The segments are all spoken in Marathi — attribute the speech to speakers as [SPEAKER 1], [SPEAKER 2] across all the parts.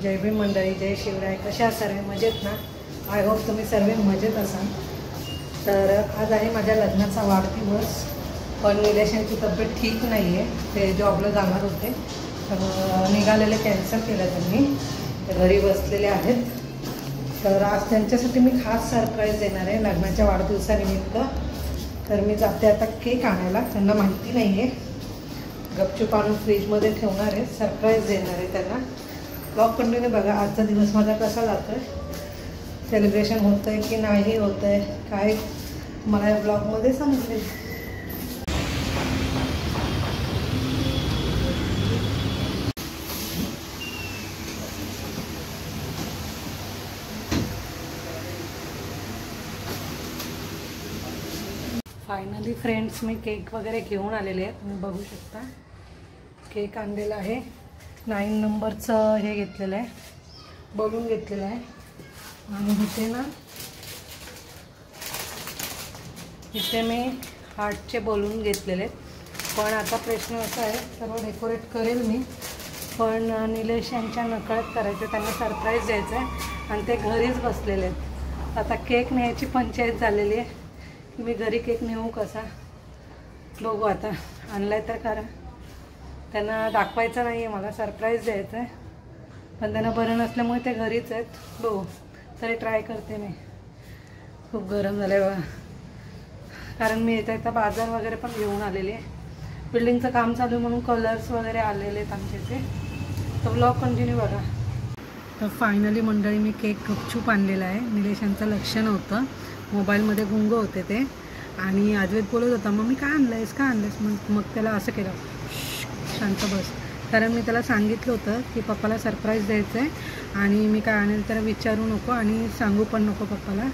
[SPEAKER 1] जय भीम मंडळी, जय शिवराय. कशा सर्व मजेत ना? आय होप तुम्ही सर्व मजेत असाल. तर आज आहे माझ्या लग्नाचा वाढदिवस, पण निलेशांची तब्येत ठीक नाही आहे. ते जॉबला जाणार होते, पण निघालेले कॅन्सल केलं त्यांनी. ते घरी बसलेले आहेत. तर आज त्यांच्यासाठी मी खास सरप्राईज देणार आहे लग्नाच्या वाढदिवसानिमित्त. तर मी जाते आता केक आणायला. त्यांना माहिती नाही आहे. गपचूप आणून फ्रीजमध्ये ठेवणार आहे. सरप्राईज देणार आहे त्यांना. ब्लॉग कंटिन्यू बघा. आजचा दिवस माझा कसा जातो आहे, सेलिब्रेशन होतं आहे की नाही होतं आहे, काय मला या ब्लॉगमध्ये समजेल. फायनली फ्रेंड्स, मी केक वगैरे घेऊन आलेले आहे. तुम्ही बघू शकता केक आणलेला आहे. 9 नंबरचं हे घेतलेलं आहे, बलून घेतलेलं आहे. आणि इथे मी हार्टचे बलून घेतलेले आहेत. पण आता प्रश्न असा आहे, सर्व डेकोरेट करेल मी, पण निलेश यांच्या नकळत करायचं, त्यांना सरप्राईज द्यायचं आहे आणि ते घरीच बसलेले आहेत. आता केक न्यायची पंचायत झालेली आहे की मी घरी केक नेऊ कसा. बघू आता. आणलाय तर खरं, त्यांना दाखवायचं नाही आहे, मला सरप्राईज द्यायचं आहे. पण त्यांना बरं नसल्यामुळे ते घरीच आहेत. बघू तरी ट्राय करते मी. खूप गरम झालं आहे बघा, कारण मी येता बाजार वगैरे पण घेऊन आलेली आहे. बिल्डिंगचं काम चालू आहे म्हणून कलर्स वगैरे आलेले आहेत आमच्या इथे. तर ब्लॉग कंटिन्यू बघा. तर फायनली मंडळी, मी केक गपचूप आणलेला आहे. निलेशांचं लक्ष नव्हतं, मोबाईलमध्ये गुंग होते ते. आणि अद्वैत बोलत होता, मग मी काय आणलंयस का आणलंयस. मग त्याला असं केलं, शांत बस. कारण मी त्याला सांगितलं होतं की पप्पाला सरप्राईज द्यायचं आहे आणि मी काय आणेल त्याला विचारू नको आणि सांगू पण नको पप्पाला.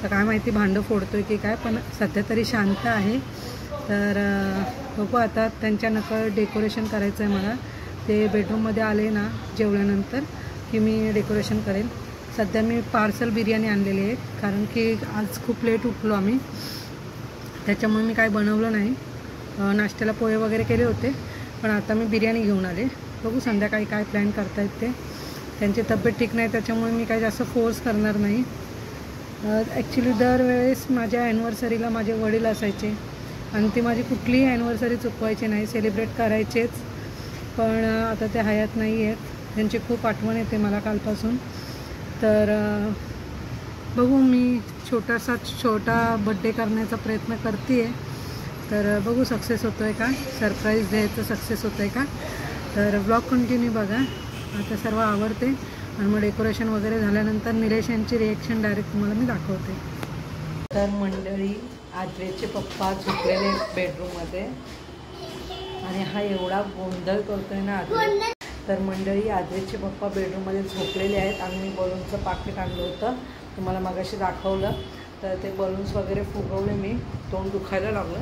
[SPEAKER 1] तर काय माहिती भांडं फोडतो आहे की काय, पण सध्या तरी शांत आहे. तर बघू आता. त्यांच्या नकळत डेकोरेशन करायचं आहे मला. ते बेडरूममध्ये आले ना जेवल्यानंतर की मी डेकोरेशन करेन. सध्या मी पार्सल बिर्याणी आणलेली आहे, कारण की आज खूप लेट उठलो आम्ही, त्याच्यामुळे मी काय बनवलं नाही. नाश्त्याला पोहे वगैरे केले होते, पण आता मी बिर्याणी घेऊन आले. बघू संध्याकाळी काय प्लॅन करतायत ते. त्यांची तब्येत ठीक नाही, त्याच्यामुळे मी काही जास्त फोर्स करणार नाही. ॲक्च्युली दरवेळेस माझ्या ॲनिव्हर्सरीला माझे वडील असायचे आणि ती माझी कुठलीही ॲनिव्हर्सरी चुकवायची नाही, सेलिब्रेट करायचेच. पण आता ते हयात नाही आहेत. त्यांची खूप आठवण येते मला कालपासून. तर बघू, मी छोटा बड्डे करण्याचा प्रयत्न करते आहे. तर बघू सक्सेस होतो आहे का, सरप्राईज द्यायचं सक्सेस होतं आहे का. तर ब्लॉग कंटिन्यू बघा. आता सर्व आवडते आणि मग डेकोरेशन वगैरे झाल्यानंतर निलेश यांची रिॲक्शन डायरेक्ट तुम्हाला मी दाखवते. तर मंडळी, आद्वेचे पप्पा झोपलेले बेडरूममध्ये आणि हा एवढा गोंधळ करतोय ना आद्वे. तर मंडळी, आद्वेचे पप्पा बेडरूममध्ये झोपलेले आहेत आणि मी बलूनचं पाकिट आणलं होतं, तुम्हाला मगाशी दाखवलं. तर ते बलून्स वगैरे फुगवले मी, तोंड दुखायला लागलं.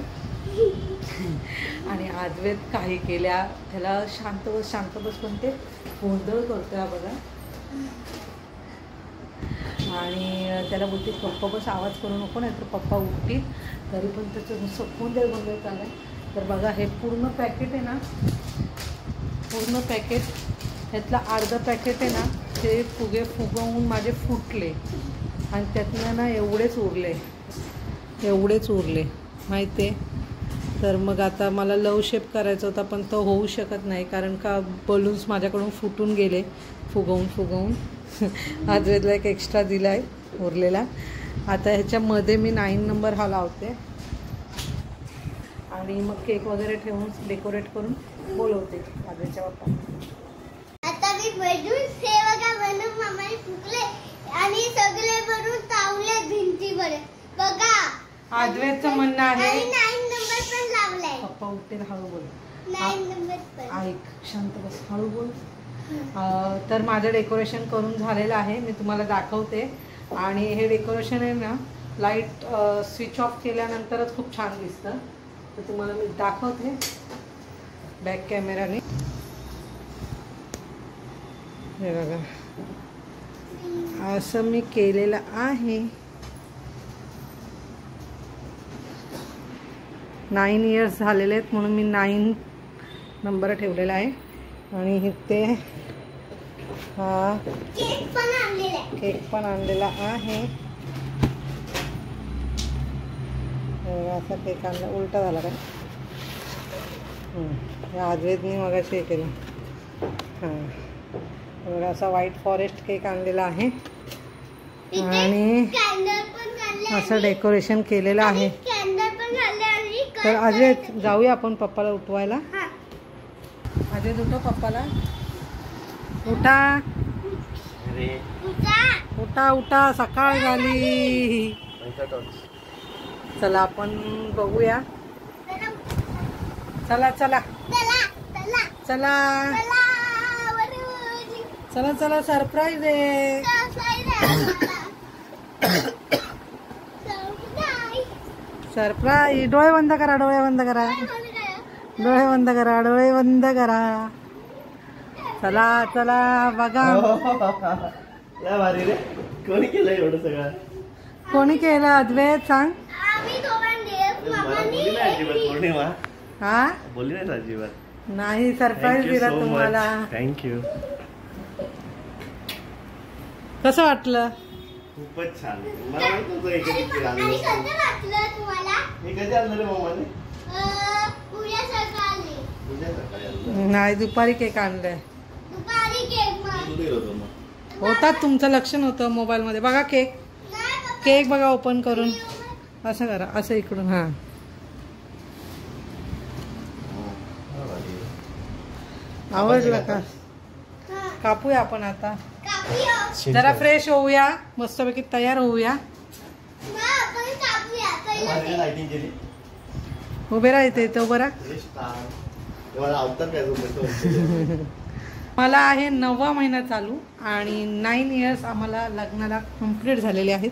[SPEAKER 1] आणि आद्वेत काही केल्या, त्याला शांत बस पण ते गोंधळ करतोय हा बघा. आणि त्याला बोलते पप्पा बस, आवाज करू नको नाही तर पप्पा उठतील. तरी पण त्याचं सखून ते गोंधळ चाललं आहे. तर बघा, हे पूर्ण पॅकेट आहे ना, पूर्ण पॅकेट, ह्यातलं अर्धं पॅकेट आहे ना, ते फुगे फुगवून माझे फुटले आणि त्यातनं ना एवढेच उरले माहिती आहे. तर मग आता मला लव शेप करायचा होता, पण तो होऊ शकत नाही, कारण का बलून्स माझ्याकडून फुटून गेले फुगवून. आजवेदला एक एक्स्ट्रा दिला आहे उरलेला. आता ह्याच्यामध्ये मी 9 नंबर हा लावते आणि मग केक वगैरे ठेवून डेकोरेट करून बोलवते आजवेच्या बाप्पा.
[SPEAKER 2] आता मी बलून्स हे बघा बनवून मामाने फुगले आणि सगळे बनवून तावले भिंतीवर बघा.
[SPEAKER 1] आद्वेचं म्हणणं आहे
[SPEAKER 2] 9 नंबर पण लावलाय.
[SPEAKER 1] पप्पा उठतील, हळू बोल.
[SPEAKER 2] 9 नंबर पण
[SPEAKER 1] ऐक, शांत बस, हळू बोल. तर माझं डेकोरेशन करून झालेलं आहे, मी तुम्हाला दाखवते. आणि हे डेकोरेशन आहे ना, लाईट स्विच ऑफ केल्यानंतरच खूप छान दिसतं. तर तुम्हाला मी दाखवते बॅक कॅमेराने. हे बघा, असं मी केलेलं आहे. 9 इयर्स झालेले आहेत म्हणून मी 9 नंबर ठेवलेला आहे. आणि ते हा
[SPEAKER 2] केक पण आणलेला आहे.
[SPEAKER 1] केक पण आणलेला आहे. असा केक आणला, उलटा झाला काय? आजवेदनी मगाशी हे केलं. हां असा व्हाईट फॉरेस्ट केक आणलेला आहे आणि असं डेकोरेशन केलेलं आहे. तर अजय जाऊया आपण पप्पाला उठवायला. अजय उठव पप्पाला. उठा उठा उठा, सकाळ झाली. चला आपण बघूया. चला चला चला चला चला, सरप्राईज आहे. सरप्राईज. डोळे बंद करा, डोळे बंद करा, डोळे बंद करा, डोळे बंद करा. चला चला बघा.
[SPEAKER 3] कोणी केलं एवढं सगळं?
[SPEAKER 1] कोणी केलं अद्वैत सांग.
[SPEAKER 3] पौर्णिमा
[SPEAKER 1] हा
[SPEAKER 3] बोलली नाही अजिबात.
[SPEAKER 1] नाही, सरप्राईज दिला तुम्हाला.
[SPEAKER 3] थँक्यू.
[SPEAKER 1] कसं वाटलं?
[SPEAKER 3] खूपच छान. मला माहित होतं हे कधी आणलं रे मम्माने.
[SPEAKER 1] नाही, दुपारी केक आणलाय. होता तुमचं लक्ष नव्हतं मोबाईल मध्ये. बघा केक, केक बघा ओपन करून. असं करा, असं इकडून. हा आवडलं का? कापूया आपण आता. जरा फ्रेश होऊया, मस्तपैकी तयार होऊया. उभे राहते तो बरा. मला आहे 9वा महिना चालू आणि 9 इयर्स आम्हाला लग्नाला कंप्लीट झालेले आहेत.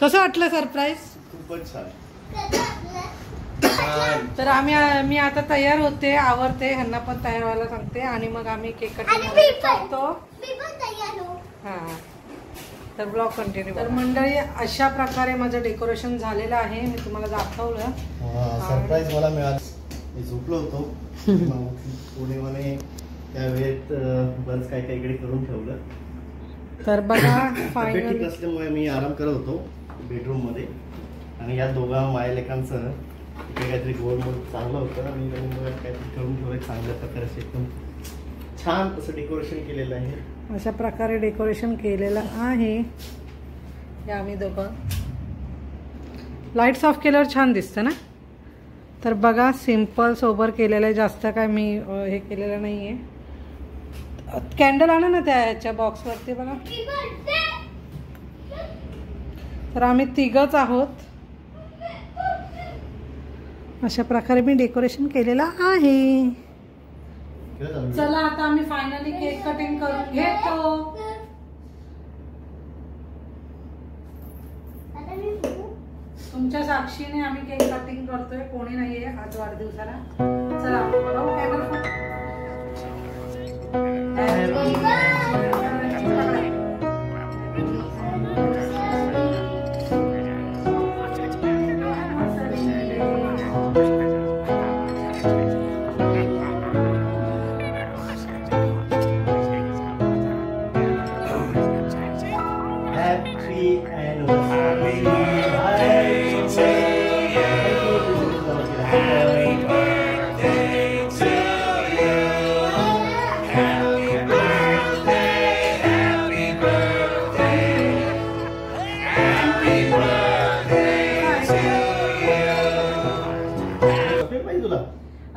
[SPEAKER 1] कसं वाटलं सरप्राईज?
[SPEAKER 3] खूपच छान.
[SPEAKER 1] तर मी आता तयार होते, आवरते, ह्यांना पण तयार व्हायला सांगते आणि मग आम्ही केक कटिंग करतो. हा तर ब्लॉग कंटिन्यू. तर मंडळी, अशा प्रकारे माझं डेकोरेशन झालेलं आहे. मी तुम्हाला दाखवलं.
[SPEAKER 3] सरप्राईज मला मिळालं. मी झोपलो होतो पौर्णिमाने त्या वेळेत बरंच काय काय इकडे करून ठेवलं.
[SPEAKER 1] तर बघा
[SPEAKER 3] तब्येत ठीक असल्यामुळे मी आराम करत होतो बेडरूम मध्ये आणि या दोघा मायलेकांचं इकडे काहीतरी गोड मोड चांगलं होतं आणि काहीतरी करून ठेवलं चांगल्या प्रकारे. एकदम छान असं डेकोरेशन केलेलं आहे.
[SPEAKER 1] अशा प्रकारे डेकोरेशन केलेलं आहे. या आम्ही दोघं लाईट्स ऑफ केल्यावर छान दिसतं ना. तर बघा, सिम्पल सोबर केलेलं आहे. जास्त काय मी हे केलेलं नाही आहे. कॅन्डल आणा ना त्या ह्याच्या बॉक्सवरती बघा. तर आम्ही तिघच आहोत. अशा प्रकारे मी डेकोरेशन केलेलं आहे. चला आता आम्ही फायनली केक कटिंग करून घेतो. तुमच्या साक्षीने आम्ही केक कटिंग करतोय. कोणी नाहीये आज वाढदिवसाला. चला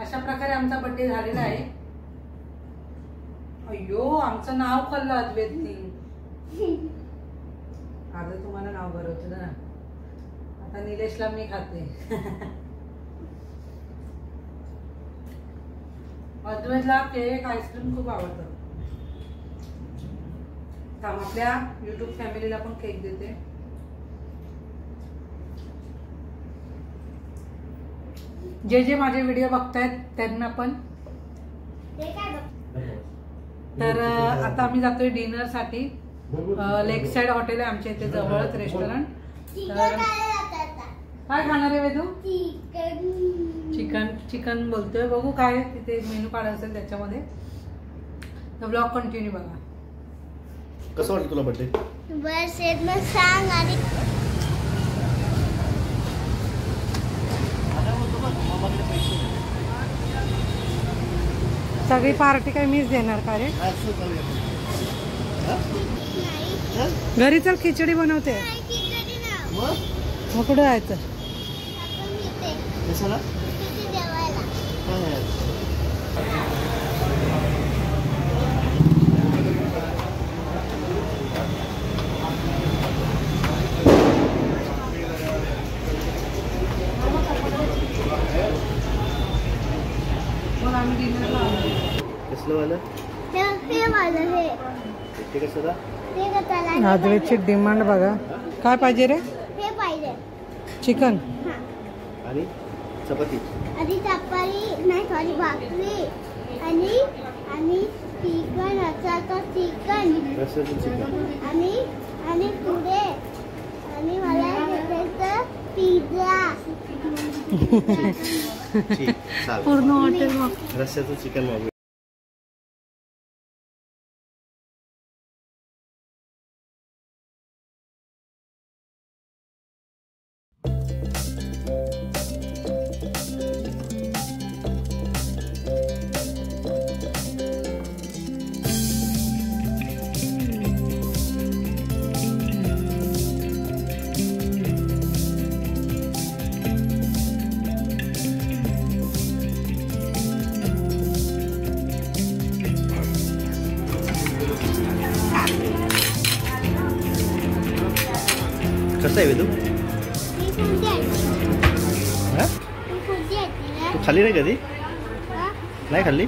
[SPEAKER 1] अशा प्रकारे आमचा बर्थडे झालेला आहे. अय्यो, आमचं नाव खाल्लं अद्वैतनी. आता तुम्हाला नाव भरवतो ना. आता निलेशला मी खाते. अद्वैतला केक आईस्क्रीम खूप आवडतं. आपल्या युट्यूब फॅमिलीला पण केक देते. जे जे माझे व्हिडिओ बघतायत त्यांना पण. तर आता आम्ही जातोय डिनर साठी. लेक साइड हॉटेल आहे आमच्या इथे जवळच रेस्टॉरंट. तर काय खाणार आहे वेदू? चिकन. चिकन बोलतोय. बघू काय तिथे मेनू कार्ड असेल त्याच्यामध्ये. तर ब्लॉग कंटिन्यू बघा.
[SPEAKER 3] कसं वाटतं तुला बर्थडे?
[SPEAKER 2] बस येत मग सांग आणि
[SPEAKER 1] सगळी पार्टी काय मीच देणार का रे? घरी चल खिचडी बनवते.
[SPEAKER 2] नाही खिचडी ना.
[SPEAKER 3] मग
[SPEAKER 1] मग कुठं जायचं?
[SPEAKER 2] आपण इथे
[SPEAKER 3] कशाला?
[SPEAKER 2] किती जेवायला.
[SPEAKER 1] मग आम्ही डिनरला आलो.
[SPEAKER 3] कसलं वालं?
[SPEAKER 2] हे माझं हे
[SPEAKER 3] ते कसं?
[SPEAKER 2] ते का त्याला
[SPEAKER 1] आजवेची डिमांड बघा. काय पाहिजे रे?
[SPEAKER 2] हे पाहिजे.
[SPEAKER 1] चिकन.
[SPEAKER 2] हा.
[SPEAKER 3] आणि चपाती.
[SPEAKER 2] आधी चपाती नाही सॉरी भाकरी आणि आणि चिकन असाचं चिकन
[SPEAKER 3] रस्त्याचं चिकन.
[SPEAKER 2] आणि पुढे आणि मला भेटायचं पिझ्झा.
[SPEAKER 3] ठीक, चालेल.
[SPEAKER 1] पूर्ण हॉटेल मग.
[SPEAKER 3] रस्त्याचं चिकन मागू. कसं आहे वेदू?
[SPEAKER 2] मी खुर्ची आहे.
[SPEAKER 3] हा?
[SPEAKER 2] मी खुर्ची आहे
[SPEAKER 3] तू खाल्ली नाही कधी? नाही खाल्ली?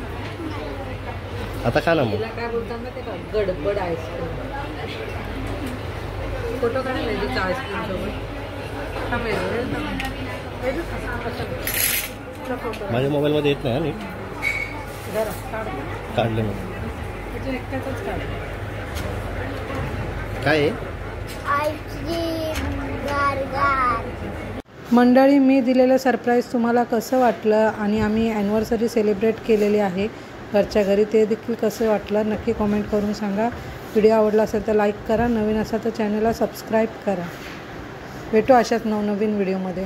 [SPEAKER 3] आता खा ना मग.
[SPEAKER 1] तिला काय बोलतात ना ते का गडबड आईस्क्रीम. फोटो काढायला तिचा आईस्क्रीम सोबत.
[SPEAKER 3] माझ्या मोबाईलमध्ये येत नाही हा नीट.
[SPEAKER 1] जरा काढ.
[SPEAKER 3] काढलं मग.
[SPEAKER 1] त्याच्या एकट्याच काढ.
[SPEAKER 3] काय आहे?
[SPEAKER 2] Ice cream burger.
[SPEAKER 1] मंडळी, मी दिलेलं सरप्राईज तुम्हाला कसं वाटलं आणि आम्ही ॲनिव्हर्सरी सेलिब्रेट केलेली आहे घरच्या घरी, ते देखील कसं वाटलं नक्की कॉमेंट करून सांगा. व्हिडिओ आवडला असेल तर लाईक करा, नवीन असाल तर चॅनलला सबस्क्राईब करा. भेटू अशाच नवनवीन व्हिडिओमध्ये.